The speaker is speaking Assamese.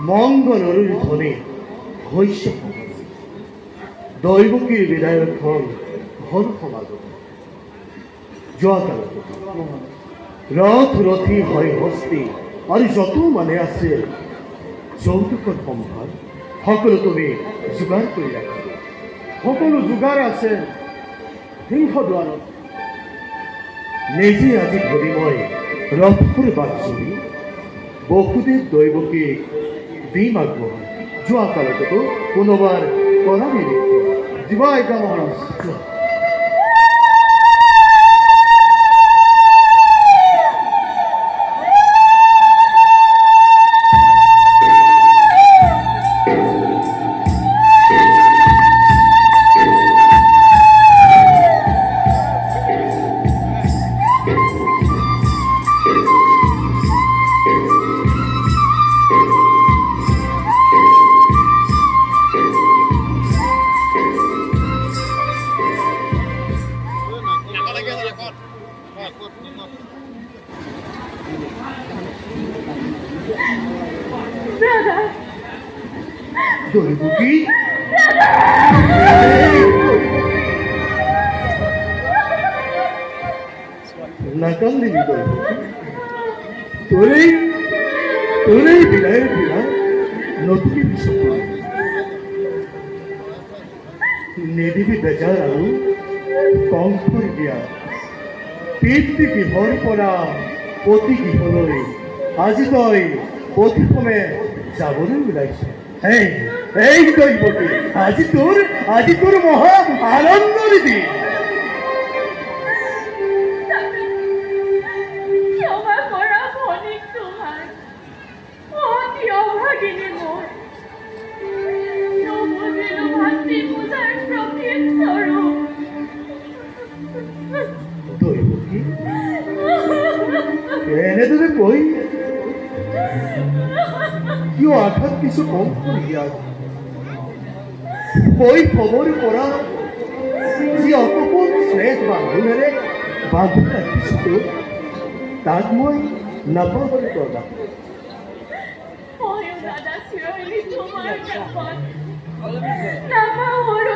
মঙ্গলৰ ধ্বনি হৈশ্য দৈবকীৰ বিদায়ৰ ঘৰ ঘৰ সমাগম যোৱাকালি ৰথ ৰথী হয় হস্তি আৰু যত মানে আছে যৌতুকৰ সম্ভাৰ সকলো তুমি যোগাৰ কৰি ৰাখা। সকলো যোগাৰ আছে সিংহদ্বাৰত। নিজে আজি ধৰি মই ৰথৰ বাট চুৰি বসুদেৱ দৈবকীক দিম আগবঢ়াই। যোৱাকালতো কোনোবাৰ কৰা নিৰিক্ষ দিবা আজ্ঞা মহাৰাজ। দৈবকী নাকান্দিবি দৈবকী, তোৰেই বিদায়েৰ বিনা নতুন বিষয় নিদিবি বেজাৰ আৰু কংসৰ দিয়া পিতৃ গৃহৰ পৰা পতি গৃহলৈ আজি তই পথিক্ৰমে যাবলৈ ওলাইছে। এই দৈবকী আজি তোৰ মহা আনন্দৰ দিন। দৈবকী এনেদৰে কৈ কিয় আঘাত কিছু কম কৰি দিয়া। শৈশৱৰ পৰা যি অকপন স্নেহ বান্ধোনেৰে বান্ধি ৰাখিছিলো তাক মই নাপাবলৈ দৰকাৰ। নাপাহৰো